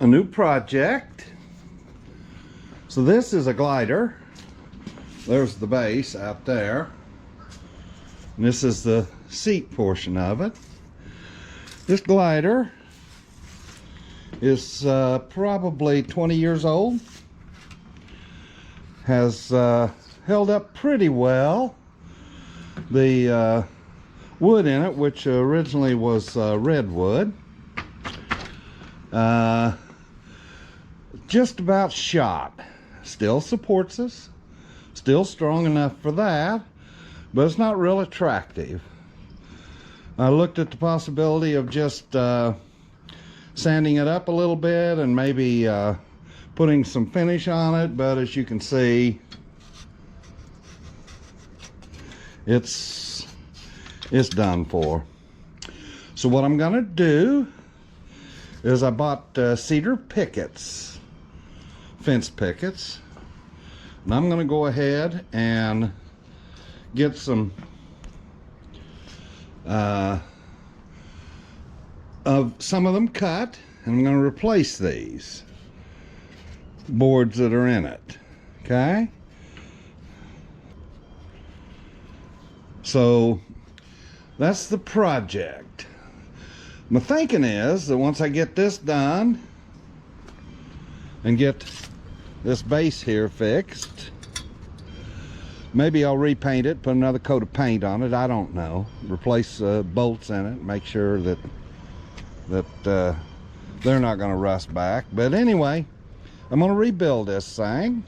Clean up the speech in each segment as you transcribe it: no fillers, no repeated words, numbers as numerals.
a new project. So this is a glider. There's the base out there. And this is the seat portion of it. This glider is probably 20 years old. Has held up pretty well. The wood in it, which originally was redwood, just about shot. Still supports us, still strong enough for that, but it's not real attractive. I looked at the possibility of just sanding it up a little bit and maybe putting some finish on it, but as you can see, it's done for. So what I'm gonna do is I bought cedar pickets, fence pickets, and I'm gonna go ahead and get some of some of them cut, and I'm gonna replace these boards that are in it. Okay, so that's the project. My thinking is that once I get this done and get this base here fixed, maybe I'll repaint it, put another coat of paint on it. I don't know. Replace bolts in it, make sure that they're not going to rust back. But anyway, I'm going to rebuild this thing,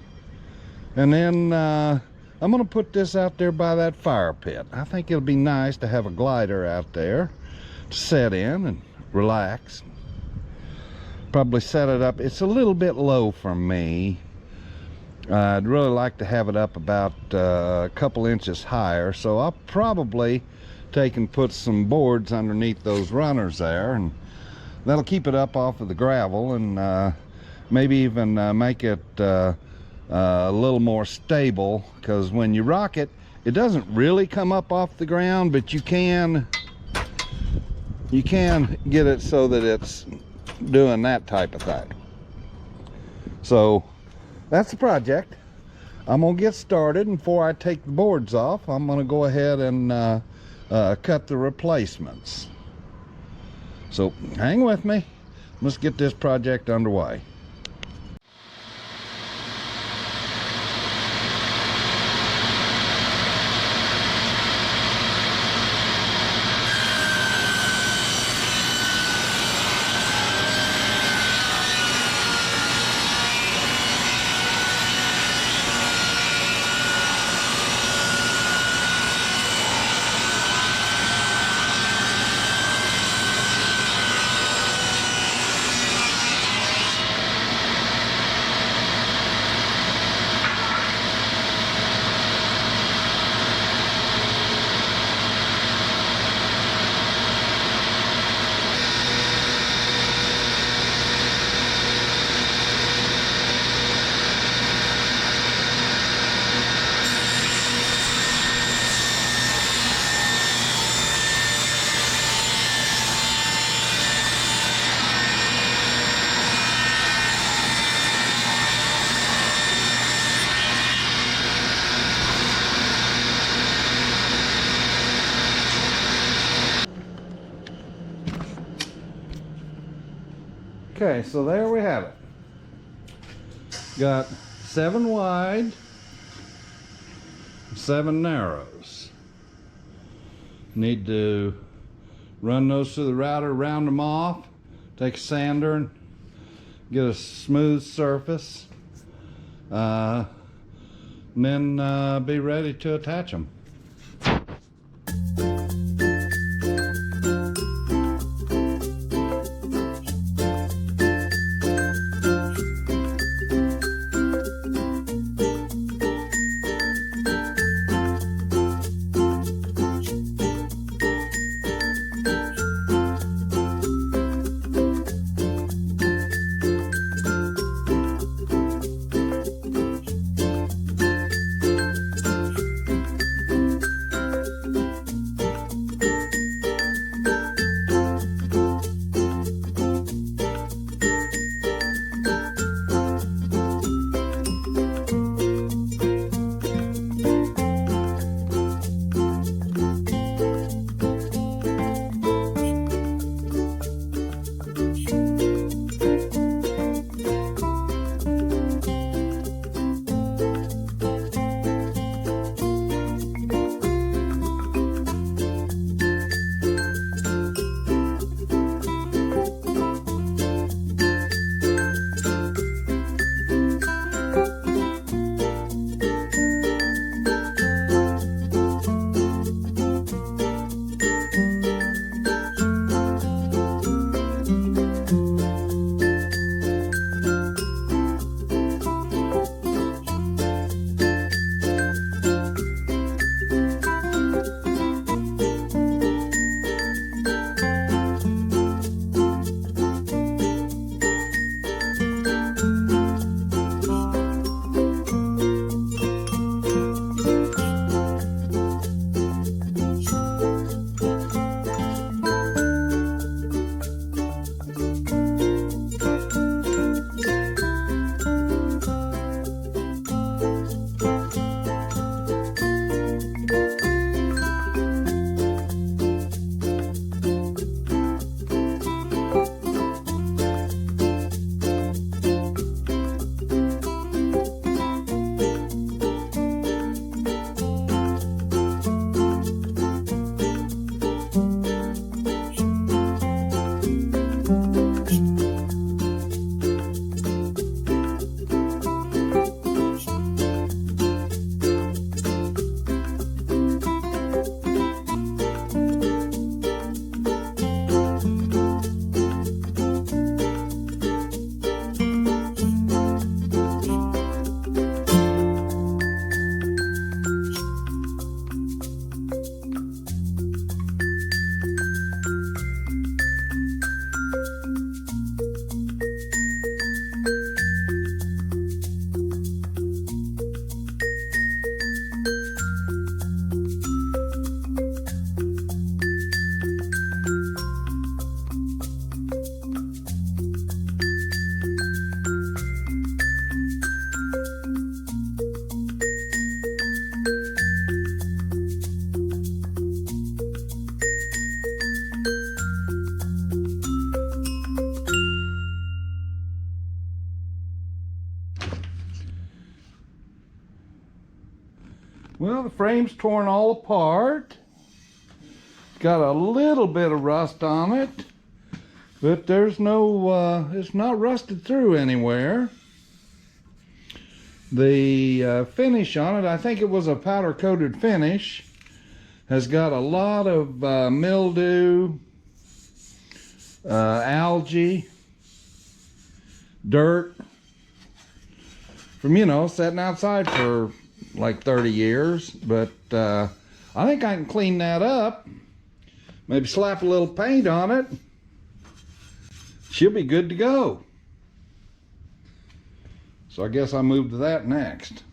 and then I'm going to put this out there by that fire pit. I think it'll be nice to have a glider out there to set in and relax. Probably set it up. It's a little bit low for me. I'd really like to have it up about a couple inches higher, so I'll probably take and put some boards underneath those runners there, and that'll keep it up off of the gravel, and maybe even make it a little more stable, because when you rock it, it doesn't really come up off the ground, but you can get it so that it's doing that type of thing. So that's the project. I'm gonna get started, and before I take the boards off, I'm gonna go ahead and cut the replacements. So hang with me. Let's get this project underway. Okay, so there we have it. Got 7 wide, 7 narrows. Need to run those through the router, round them off, take a sander and get a smooth surface, and then be ready to attach them. Well, the frame's torn all apart. It's got a little bit of rust on it, but there's no, it's not rusted through anywhere. The finish on it, I think it was a powder coated finish, has got a lot of mildew, algae, dirt from, you know, sitting outside for like 30 years. But I think I can clean that up. Maybe slap a little paint on it. She'll be good to go. So I guess I'll move to that next.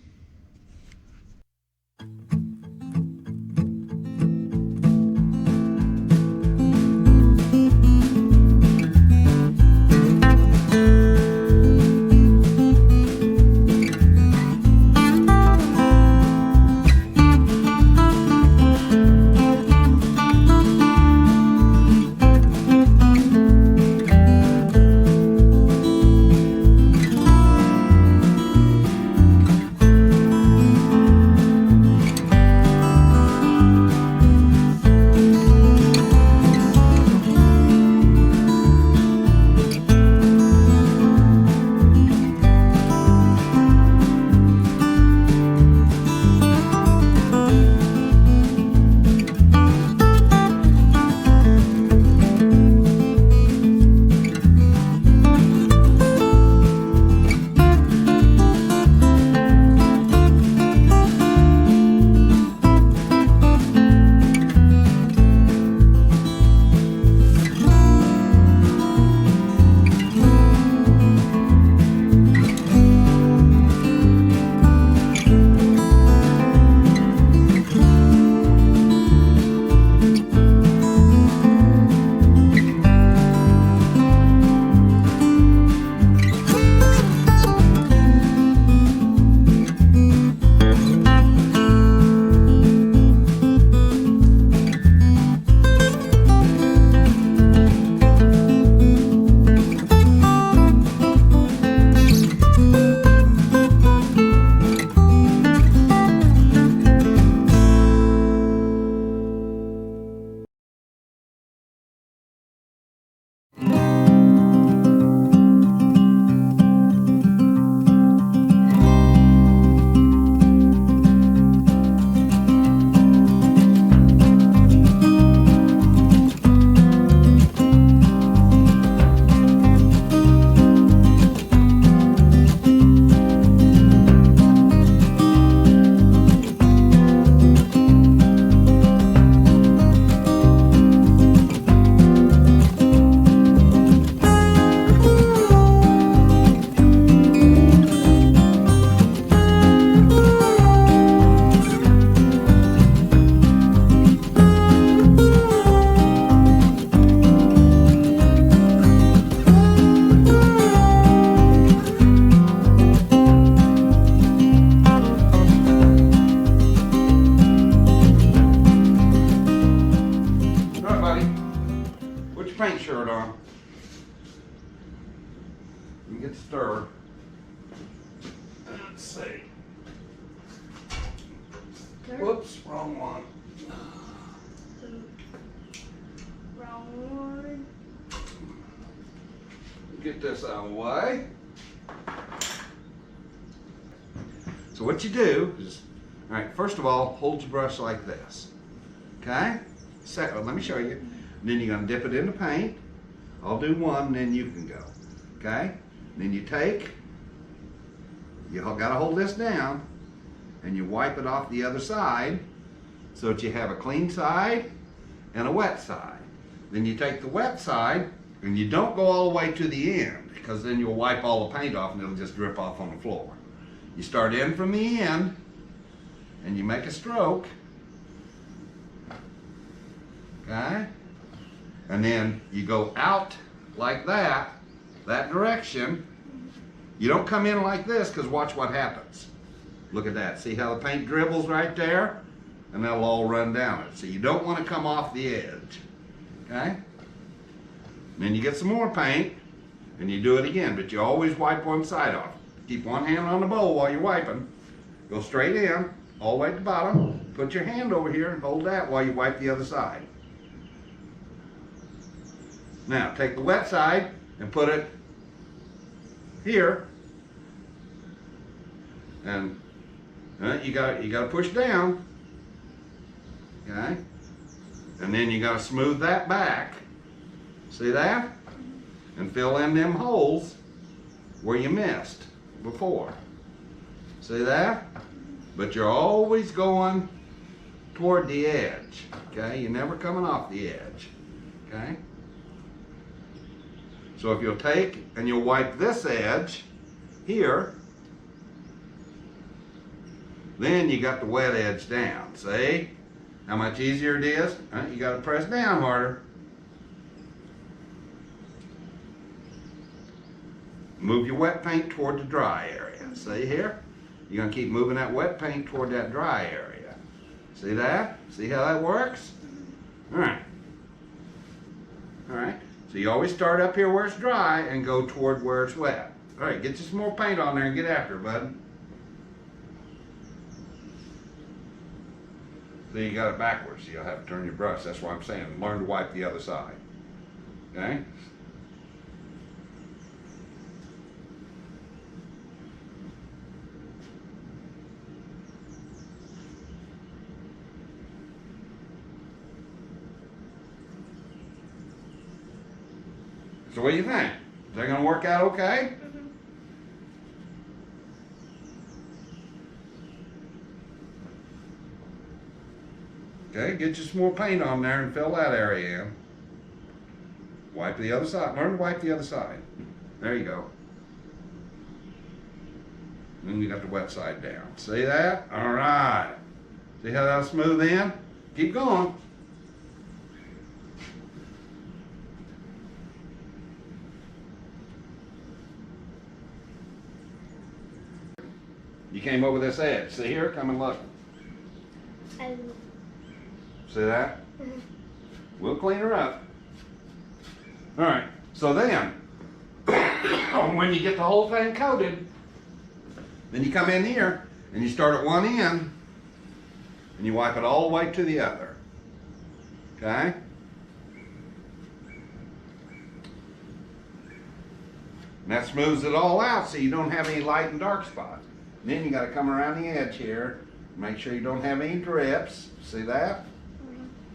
Paint shirt on. You get stirred. Let's see. Whoops, wrong one. Wrong one. Get this out of the way. So what you do is, all right, first of all, hold your brush like this. Okay? Second, let me show you. Then you're going to dip it in the paint. I'll do one, then you can go. Okay? Then you take, you got to hold this down, and you wipe it off the other side so that you have a clean side and a wet side. Then you take the wet side, and you don't go all the way to the end, because then you'll wipe all the paint off and it'll just drip off on the floor. You start in from the end, and you make a stroke. Okay? And then you go out like that direction. You don't come in like this, because watch what happens. Look at that. See how the paint dribbles right there? And that'll all run down it. So you don't want to come off the edge. Okay? Then you get some more paint, and you do it again, but you always wipe one side off. Keep one hand on the bowl while you're wiping. Go straight in, all the way at the bottom. Put your hand over here and hold that while you wipe the other side. Now take the wet side and put it here, and you got to push down, okay, and then you got to smooth that back. See that? And fill in them holes where you missed before. See that? But you're always going toward the edge, okay? You're never coming off the edge, okay? So if you'll take and you'll wipe this edge here, then you got the wet edge down. See how much easier it is? You got to press down harder. Move your wet paint toward the dry area. See here? You're going to keep moving that wet paint toward that dry area. See that? See how that works? All right. All right. So you always start up here where it's dry and go toward where it's wet. All right, get you some more paint on there and get after it, bud. So you got it backwards, so you'll have to turn your brush. That's why I'm saying learn to wipe the other side. Okay? So what do you think? Is that going to work out okay? Okay, get you some more paint on there and fill that area in. Wipe the other side. Learn to wipe the other side. There you go. Then you got the wet side down. See that? All right. See how that'll smooth in? Keep going. You came over this edge. See here? Come and look. See that? We'll clean her up. All right. So then, when you get the whole thing coated, then you come in here and you start at one end and you wipe it all the way to the other. Okay? And that smooths it all out so you don't have any light and dark spots. And then you got to come around the edge here, make sure you don't have any drips. See that?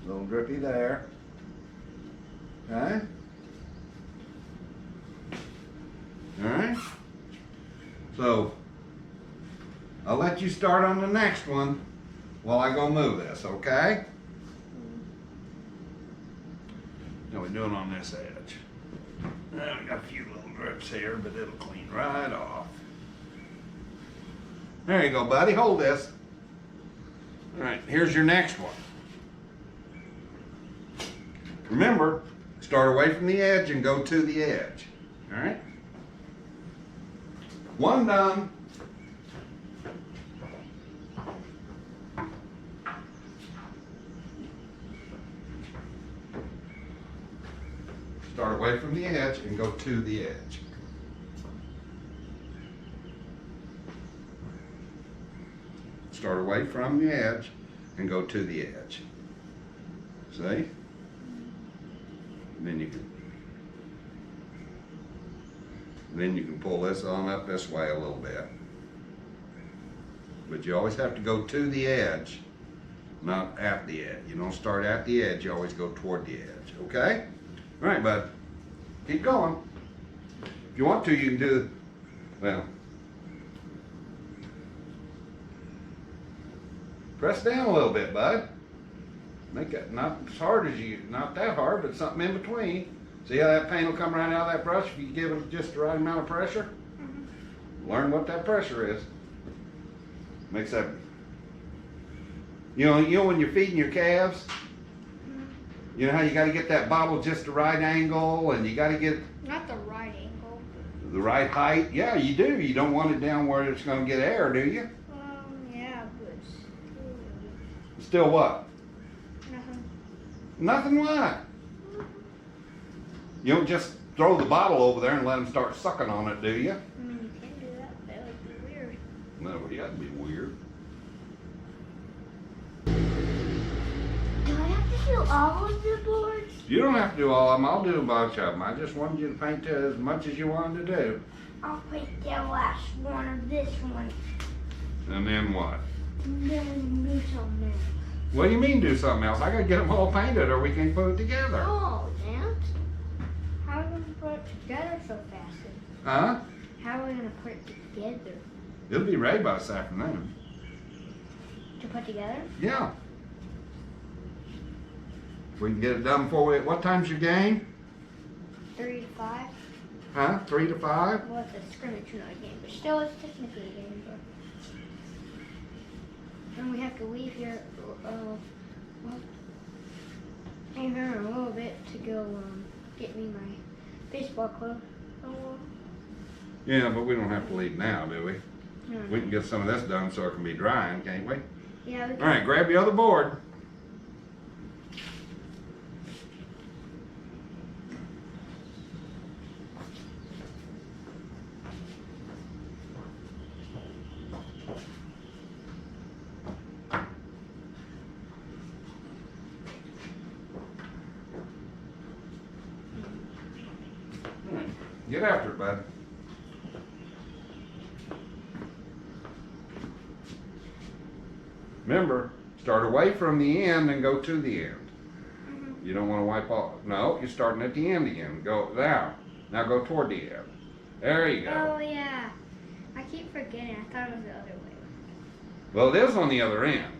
A little drippy there. Okay? All right? So, I'll let you start on the next one while I go move this, okay? How we doing on this edge? Well, we got a few little drips here, but it'll clean right off. There you go, buddy. Hold this. All right, here's your next one. Remember, start away from the edge and go to the edge. All right? One done. Start away from the edge and go to the edge. Start away from the edge and go to the edge. See? Then you can pull this on up this way a little bit. But you always have to go to the edge, not at the edge. You don't start at the edge, you always go toward the edge. Okay? All right, bud. Keep going. If you want to, you can do, well, press down a little bit, bud. Make it not as hard as you, not that hard, but something in between. See how that paint will come right out of that brush if you give it just the right amount of pressure? Learn what that pressure is. Makes that, you know when you're feeding your calves, you know how you got to get that bottle just the right angle, and you got to get not the right angle, the right height. Yeah, you do. You don't want it down where it's going to get air, do you? Yeah, but still what? nothing. Nothing what? You don't just throw the bottle over there and let them start sucking on it, do you? You can't do that. That would be weird. No, that'd be weird. do all of the boards? You don't have to do all of them. I'll do a bunch of them. I just wanted you to paint as much as you wanted to do. I'll paint the last one of this one. And then what? And then do something else. What do you mean do something else? I gotta get them all painted or we can't put it together. Oh, Dad. How are we going to put it together so fast? Huh? How are we going to put it together? It'll be ready by this afternoon. To put together? Yeah. We can get it done before we... What time's your game? 3 to 5. Huh? 3 to 5? Well, it's a scrimmage, not a game. But still, it's technically a game. But... And we have to leave here, leave here in a little bit to go get me my baseball clothes. Yeah, but we don't have to leave now, do we? No. We can get some of this done so it can be drying, can't we? Yeah, we can. All right, grab the other board. Get after it, bud. Remember, start away from the end and go to the end. Mm-hmm. You don't want to wipe off. No, you're starting at the end again. Go down. Now go toward the end. There you go. Oh, yeah. I keep forgetting. I thought it was the other way. Well, it is on the other end.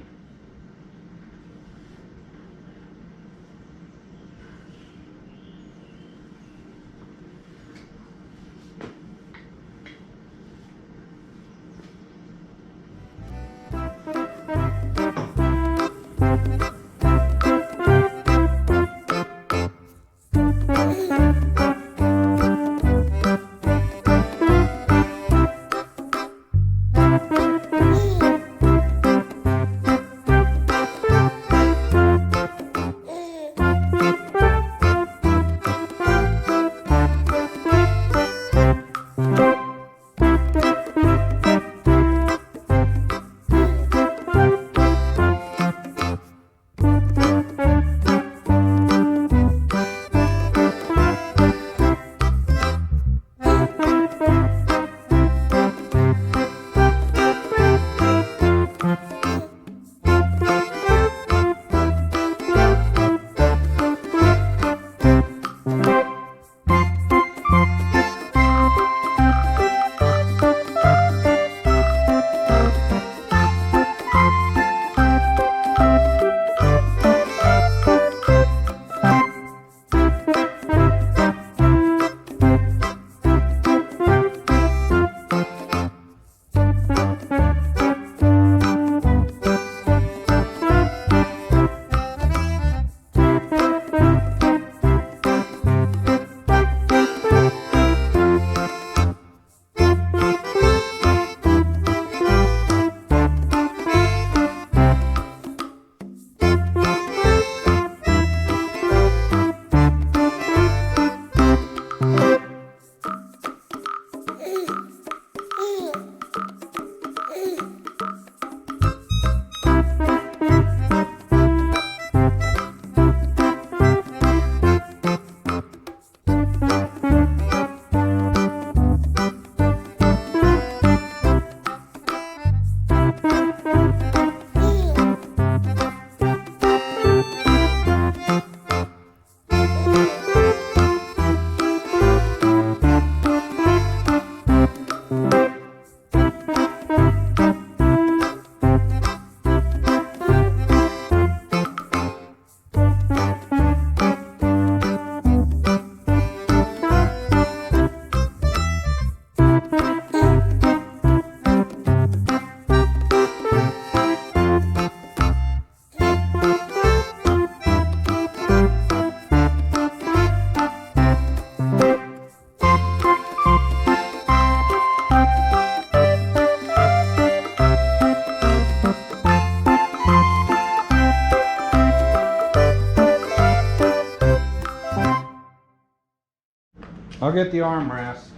I'll get the armrest.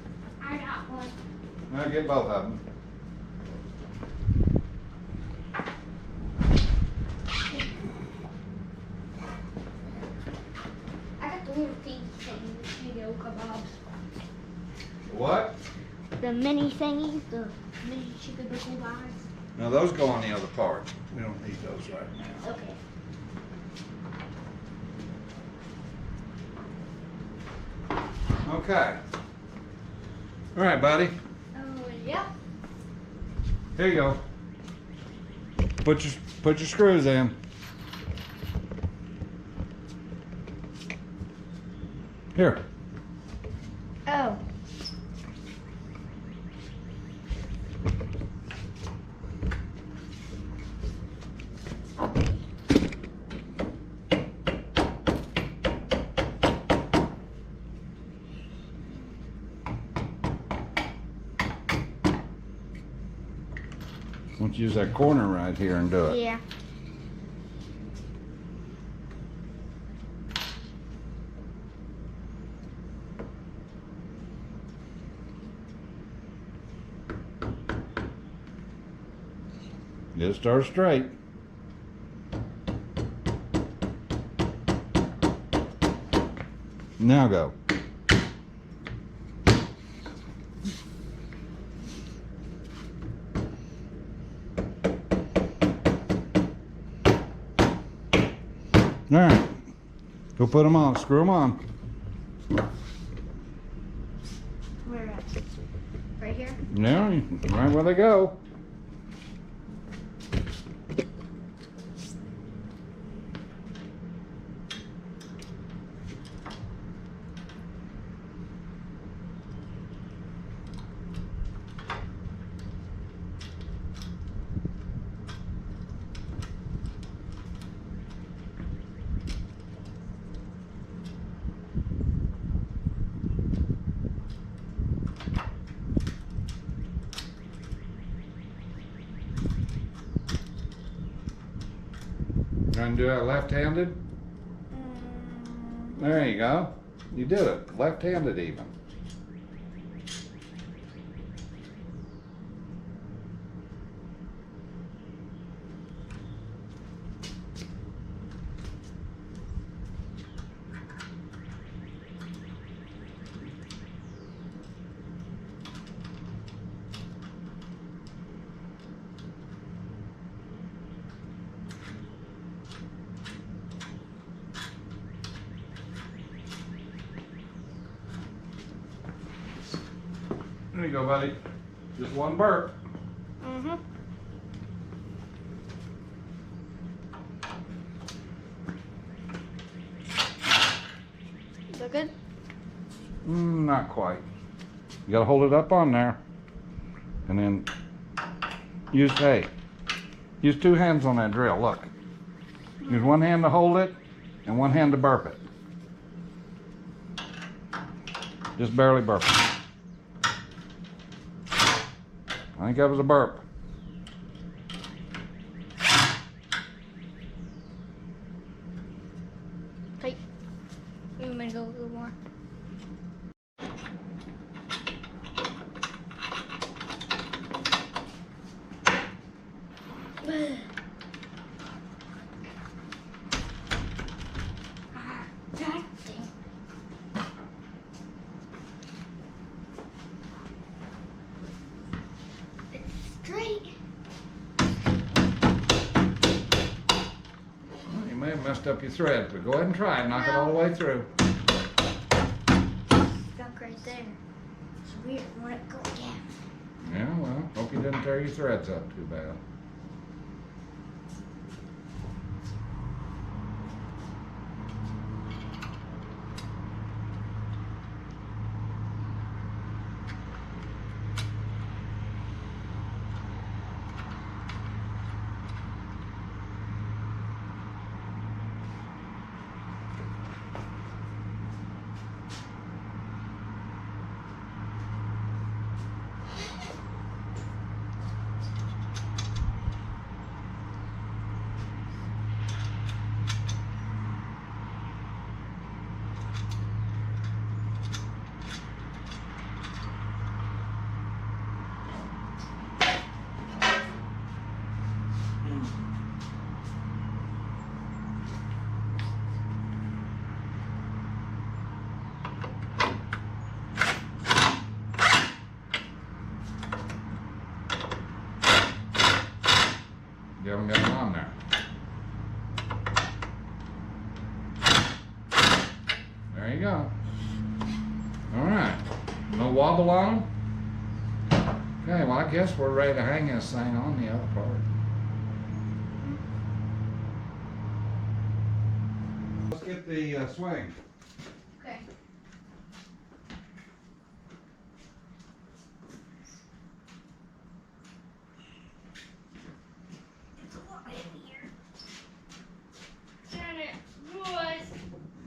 I got one. I'll get both of them. little teeny things, you know, kebabs. What? The mini thingies, the mini chicken kebabs. Now those go on the other part. We don't need those right now. Okay. Okay. All right, buddy. Oh, yeah. Here you go. Put your screws in. Here. Oh. Why don't you use that corner right here and do it? Yeah. Get it started straight. Now go. All right, go put them on, screw them on. Where at? Right here? Yeah, right where they go. Trying to do that left-handed? There you go. You did it. Left-handed even. There you go, buddy. Just one burp. Mm-hmm. Is that good? Not quite. You gotta hold it up on there. And then use two hands on that drill, look. Use one hand to hold it and one hand to burp it. Just barely burp it. I think that was a burp. Tight. You want me to go a little more? That thing. It's straight. Well, you may have messed up your threads, but go ahead and try it. Knock it all the way through. Stuck right there. It's weird. Let it go again. Yeah, well, hope you didn't tear your threads up too bad. haven't got it on there. There you go. All right. No wobble on them? Okay, well, I guess we're ready to hang this thing on the other part. Let's get the swing. Okay. It's a lot heavier than it was.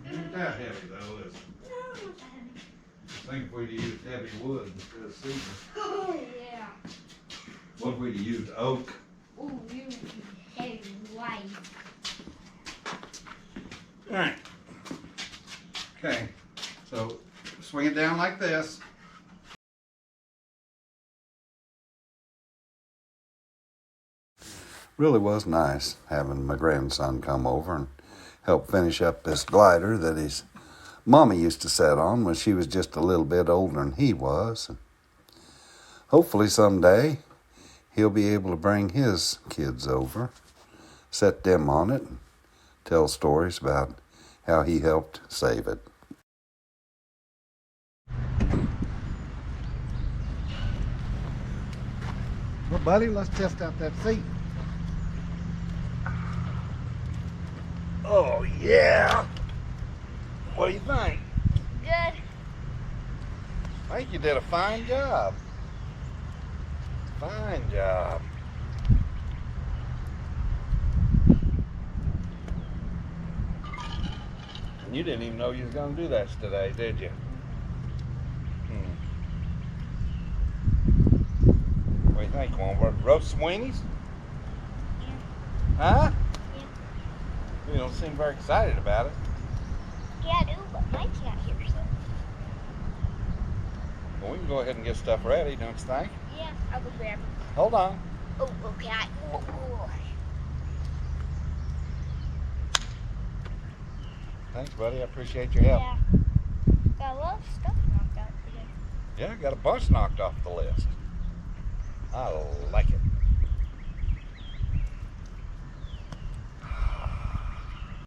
Ain't that heavy though, is it? No, not that heavy. I think if we'd used heavy wood instead of cedar. Oh, yeah. What if we'd used oak? Oh, you heavy light. Alright. Okay, so swing it down like this. Really was nice having my grandson come over and help finish up this glider that his mommy used to sit on when she was just a little bit older than he was. And hopefully someday he'll be able to bring his kids over, set them on it, and tell stories about how he helped save it. Well, buddy, let's test out that seat. Oh, yeah. What do you think? Good. I think you did a fine job. Fine job. And you didn't even know you was going to do that today, did you? What do you think? Want to roast some weenies? Yeah. Huh? Yeah. You don't seem very excited about it. Yeah, I do, but Mike's not here, so. Well, we can go ahead and get stuff ready, don't you think? Yeah, I'll go grab him. Hold on. Oh, okay. Oh. Thanks, buddy. I appreciate your help. Yeah. Got a lot of stuff knocked out today. Yeah, got a bunch knocked off the list. I like it.